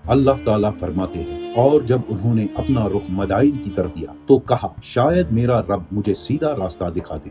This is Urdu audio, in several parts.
اللہ تعالیٰ فرماتے ہیں اور جب انہوں نے اپنا رخ مدائن کی طرف کیا تو کہا شاید میرا رب مجھے سیدھا راستہ دکھا دے۔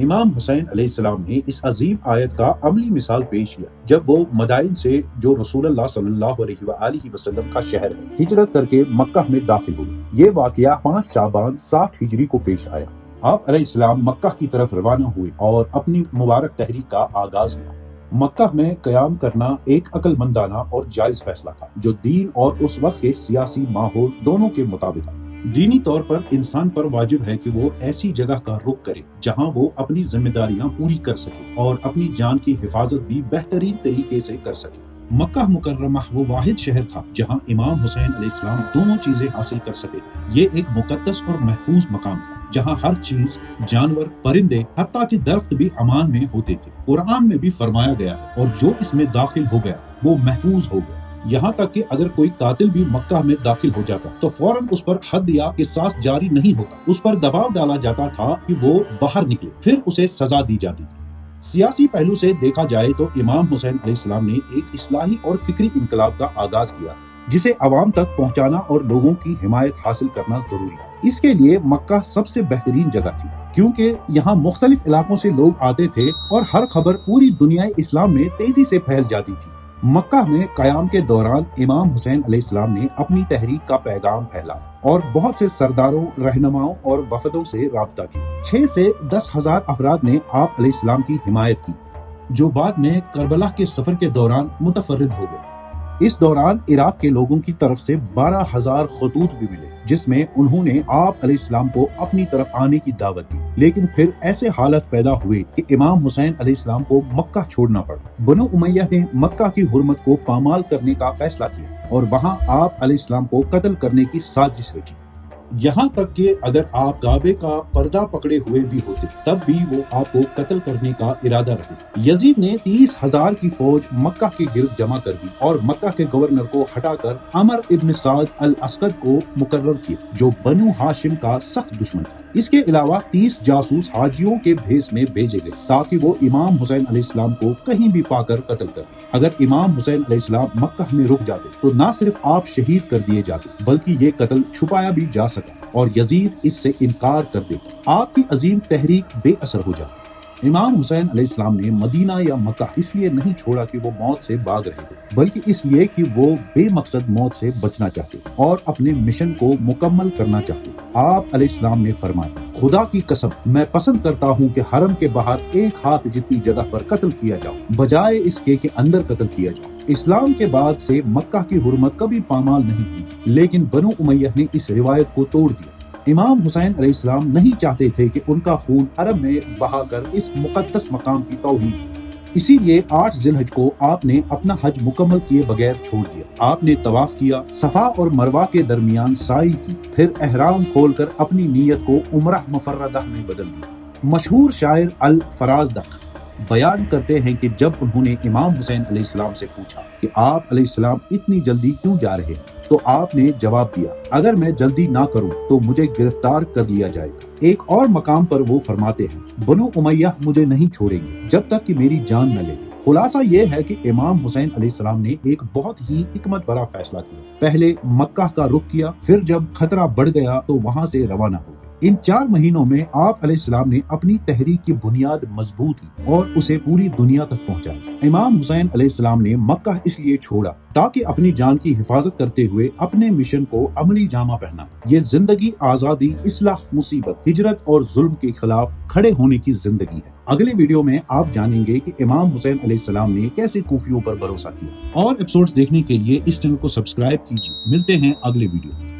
امام حسین علیہ السلام نے اس عظیم آیت کا عملی مثال پیش کیا جب وہ مدائن سے، جو رسول اللہ صلی اللہ علیہ وآلہ وسلم کا شہر ہے، ہجرت کر کے مکہ میں داخل ہوئے۔ یہ واقعہ 5 شعبان 60 ہجری کو پیش آیا۔ آپ علیہ السلام مکہ کی طرف روانہ ہوئے اور اپنی مبارک تحریک کا آغاز کیا۔ مکہ میں قیام کرنا ایک عقل مندانہ اور جائز فیصلہ تھا جو دین اور اس وقت کے سیاسی ماحول دونوں کے مطابق تھا۔ دینی طور پر انسان پر واجب ہے کہ وہ ایسی جگہ کا رخ کرے جہاں وہ اپنی ذمہ داریاں پوری کر سکے اور اپنی جان کی حفاظت بھی بہترین طریقے سے کر سکے۔ مکہ مکرمہ وہ واحد شہر تھا جہاں امام حسین علیہ السلام دونوں چیزیں حاصل کر سکے۔ یہ ایک مقدس اور محفوظ مقام تھا جہاں ہر چیز، جانور، پرندے، حتیٰ کہ درخت بھی امان میں ہوتے تھے۔ قرآن میں بھی فرمایا گیا ہے اور جو اس میں داخل ہو گیا وہ محفوظ ہو گیا۔ یہاں تک کہ اگر کوئی قاتل بھی مکہ میں داخل ہو جاتا تو فوراً اس پر حد یا قصاص جاری نہیں ہوتا، اس پر دباؤ ڈالا جاتا تھا کہ وہ باہر نکلے، پھر اسے سزا دی جاتی تھی۔ سیاسی پہلو سے دیکھا جائے تو امام حسین علیہ السلام نے ایک اصلاحی اور فکری انقلاب کا آغاز کیا جسے عوام تک پہنچانا اور لوگوں کی حمایت حاصل کرنا ضروری تھا۔ اس کے لیے مکہ سب سے بہترین جگہ تھی کیونکہ یہاں مختلف علاقوں سے لوگ آتے تھے اور ہر خبر پوری دنیا اسلام میں تیزی سے پھیل جاتی تھی۔ مکہ میں قیام کے دوران امام حسین علیہ السلام نے اپنی تحریک کا پیغام پھیلایا اور بہت سے سرداروں، رہنماؤں اور وفدوں سے رابطہ کیا۔ 6 سے 10 ہزار افراد نے آپ علیہ السلام کی حمایت کی جو بعد میں کربلا کے سفر کے دوران متفرد ہو گئے۔ اس دوران عراق کے لوگوں کی طرف سے 12,000 خطوط بھی ملے جس میں انہوں نے آپ علیہ السلام کو اپنی طرف آنے کی دعوت دی، لیکن پھر ایسے حالت پیدا ہوئے کہ امام حسین علیہ السلام کو مکہ چھوڑنا پڑا۔ بنو امیہ نے مکہ کی حرمت کو پامال کرنے کا فیصلہ کیا اور وہاں آپ علیہ السلام کو قتل کرنے کی سازش رچی۔ یہاں تک کہ اگر آپ کعبے کا پردہ پکڑے ہوئے بھی ہوتے تب بھی وہ آپ کو قتل کرنے کا ارادہ رکھتے۔ یزید نے 30,000 کی فوج مکہ کے گرد جمع کر دی اور مکہ کے گورنر کو ہٹا کر عمر ابن سعد العسقد کو مقرر کیا جو بنو ہاشم کا سخت دشمن تھا۔ اس کے علاوہ 30 جاسوس حاجیوں کے بھیس میں بھیجے گئے تاکہ وہ امام حسین علیہ السلام کو کہیں بھی پا کر قتل کر دیں۔ اگر امام حسین علیہ السلام مکہ میں رک جاتے تو نہ صرف آپ شہید کر دیے جاتے بلکہ یہ قتل چھپایا بھی جا سکتا اور یزید اس سے انکار کر دیتا، آپ کی عظیم تحریک بے اثر ہو جاتی۔ امام حسین علیہ السلام نے مدینہ یا مکہ اس لیے نہیں چھوڑا کہ وہ موت سے بھاگ رہے تھے بلکہ اس لیے کہ وہ بے مقصد موت سے بچنا چاہتے اور اپنے مشن کو مکمل کرنا چاہتے۔ آپ علیہ السلام نے فرمایا خدا کی قسم میں پسند کرتا ہوں کہ حرم کے باہر ایک ہاتھ جتنی جگہ پر قتل کیا جاؤ بجائے اس کے کہ اندر قتل کیا جاؤ۔ اسلام کے بعد سے مکہ کی حرمت کبھی پامال نہیں ہوئی لیکن بنو امیہ نے اس روایت کو توڑ دیا۔ امام حسین علیہ السلام نہیں چاہتے تھے کہ ان کا خون عرب میں بہا کر اس مقدس مقام کی توہین۔ اسی لیے 8 ذی الحج کو آپ نے اپنا حج مکمل کیے بغیر چھوڑ دیا۔ آپ نے طواف کیا، صفا اور مروہ کے درمیان سعی کی، پھر احرام کھول کر اپنی نیت کو عمرہ مفردہ میں بدل دیا۔ مشہور شاعر الفرازدق بیان کرتے ہیں کہ جب انہوں نے امام حسین علیہ السلام سے پوچھا کہ آپ علیہ السلام اتنی جلدی کیوں جا رہے ہیں تو آپ نے جواب دیا اگر میں جلدی نہ کروں تو مجھے گرفتار کر لیا جائے گا۔ ایک اور مقام پر وہ فرماتے ہیں بنو امیہ مجھے نہیں چھوڑیں گے جب تک کہ میری جان نہ لے۔ خلاصہ یہ ہے کہ امام حسین علیہ السلام نے ایک بہت ہی حکمت بھرا فیصلہ کیا۔ پہلے مکہ کا رخ کیا، پھر جب خطرہ بڑھ گیا تو وہاں سے روانہ ہو گئے۔ ان 4 مہینوں میں آپ علیہ السلام نے اپنی تحریک کی بنیاد مضبوط کی اور اسے پوری دنیا تک پہنچایا۔ امام حسین علیہ السلام نے مکہ اس لیے چھوڑا تاکہ اپنی جان کی حفاظت کرتے ہوئے اپنے مشن کو عملی جامہ پہنا۔ یہ زندگی آزادی، اصلاح، مصیبت، ہجرت اور ظلم کے خلاف کھڑے ہونے کی زندگی ہے۔ اگلے ویڈیو میں آپ جانیں گے کہ امام حسین علیہ السلام نے کیسے کوفیوں پر بھروسہ کیا۔ اور ایپیسوڈز دیکھنے کے لیے اس چینل کو سبسکرائب کیجیے۔ ملتے ہیں اگلے ویڈیو میں۔